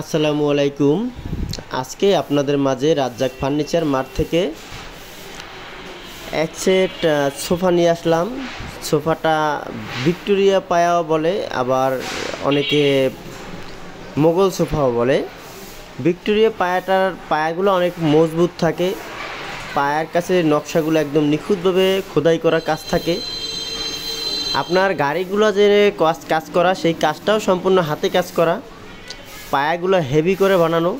আসসালামু আলাইকুম। আজকে আপনাদের মাঝে রাজ্জাক ফার্নিচার মার্ট থেকে এক সেট সোফা নিয়ে আসলাম। সোফাটা ভিক্টোরিয়া পায়াও বলে, আবার অনেকে মোগল সোফাও বলে। ভিক্টোরিয়া পায়াটার পায়াগুলো অনেক মজবুত থাকে, পায়ার কাছে নকশাগুলো একদম নিখুঁতভাবে খোদাই করা কাজ থাকে। আপনার গাড়িগুলো যে কাজ করা, সেই কাজটাও সম্পূর্ণ হাতে কাজ করা, পায়াগুলো হেভি করে বানানো।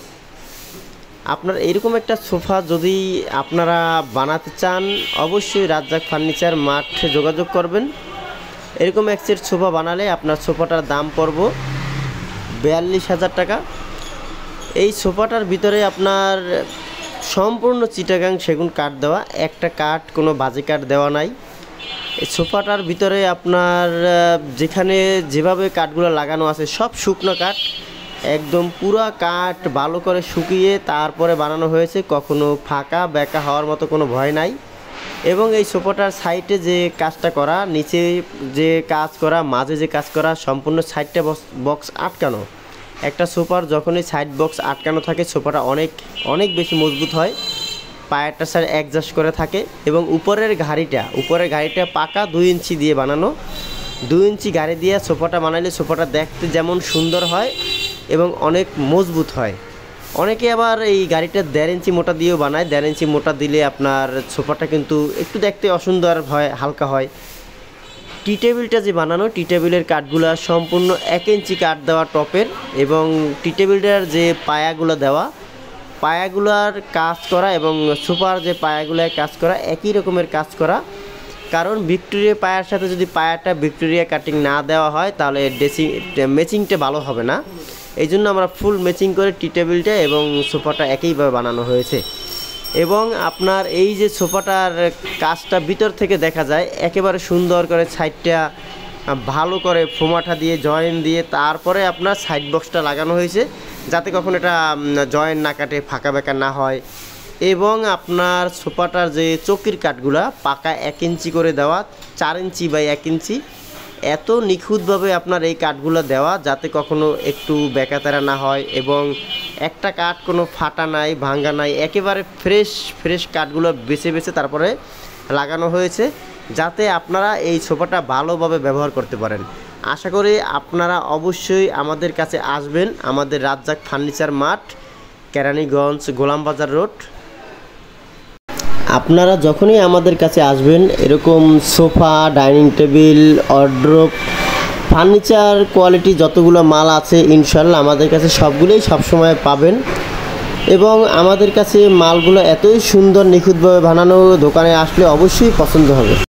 আপনার এরকম একটা সোফা যদি আপনারা বানাতে চান, অবশ্যই রাজ্জাক ফার্নিচার মার্টে যোগাযোগ করবেন। এরকম এক সেট সোফা বানালে আপনার সোফাটার দাম পড়বে 42,000 টাকা। এই সোফাটার ভিতরে আপনার সম্পূর্ণ চিটাগাং সেগুন কাঠ দেওয়া, একটা কাঠ কোনো বাজে কাঠ দেওয়া নাই। এই সোফাটার ভিতরে আপনার যেখানে যেভাবে কাঠগুলো লাগানো আছে সব শুকনো কাঠ, একদম পুরা কাঠ ভালো করে শুকিয়ে তারপরে বানানো হয়েছে। কখনো ফাঁকা বেঁকা হওয়ার মতো কোনো ভয় নাই। এবং এই সোফাটার সাইডে যে কাজটা করা, নিচে যে কাজ করা, মাঝে যে কাজ করা, সম্পূর্ণ সাইডটা বক্স আটকানো। একটা সোফার যখনই সাইড বক্স আটকানো থাকে, সোফাটা অনেক অনেক বেশি মজবুত হয়, পায়েরটা স্যার অ্যাডজাস্ট করে থাকে। এবং উপরের গাড়িটা পাকা 2 ইঞ্চি দিয়ে বানানো। 2 ইঞ্চি গাড়ি দিয়ে সোফাটা বানাইলে সোফাটা দেখতে যেমন সুন্দর হয় এবং অনেক মজবুত হয়। অনেকে আবার এই গাড়িটা 1.5 ইঞ্চি মোটা দিয়েও বানায়। 1.5 ইঞ্চি মোটা দিলে আপনার সোফাটা কিন্তু একটু দেখতে অসুন্দর হয়, হালকা হয়। টি টেবিলটা যে বানানো, টি টেবিলের কাঠগুলো সম্পূর্ণ 1 ইঞ্চি কাঠ দেওয়া টপের, এবং টি টেবিলটার যে পায়াগুলো দেওয়া, পায়াগুলার কাজ করা এবং সোফার যে পায়াগুলায় কাজ করা একই রকমের কাজ করা। কারণ ভিক্টোরিয়া পায়ার সাথে যদি পায়াটা ভিক্টোরিয়া কাটিং না দেওয়া হয়, তাহলে ম্যাচিংটা ভালো হবে না। এই জন্য আমরা ফুল ম্যাচিং করে টি টেবিলটা এবং সোফাটা একইভাবে বানানো হয়েছে। এবং আপনার এই যে সোফাটার কাজটা ভিতর থেকে দেখা যায়, একেবারে সুন্দর করে সাইডটা ভালো করে ফোমাটা দিয়ে জয়েন দিয়ে তারপরে আপনার সাইড বক্সটা লাগানো হয়েছে, যাতে কখন এটা জয়েন না কাটে, ফাঁকা বেঁকা না হয়। এবং আপনার সোফাটার যে চৌকির কাঠগুলা পাকা 1 ইঞ্চি করে দেওয়া, 4 ইঞ্চি বাই 1 ইঞ্চি, এত নিখুঁতভাবে আপনার এই কাঠগুলো দেওয়া যাতে কখনো একটু বেকাতেরা না হয়। এবং একটা কাঠ কোনো ফাটা নাই, ভাঙ্গা নাই, একেবারে ফ্রেশ কাঠগুলো বেছে বেছে তারপরে লাগানো হয়েছে, যাতে আপনারা এই সোফাটা ভালোভাবে ব্যবহার করতে পারেন। আশা করি আপনারা অবশ্যই আমাদের কাছে আসবেন। আমাদের Razzak furniture mart, Keraniganj, Golambazar road. আপনারা যখনই আমাদের কাছে আসবেন, এরকম sofa, dining table, wardrobe, furniture quality যতগুলো মাল আছে ইনশাল্লাহ আমাদের কাছে সবগুলোই সবসময় পাবেন। এবং আমাদের কাছে মালগুলো এতই সুন্দর নিখুঁতভাবে বানানো, দোকানে আসলে অবশ্যই পছন্দ হবে।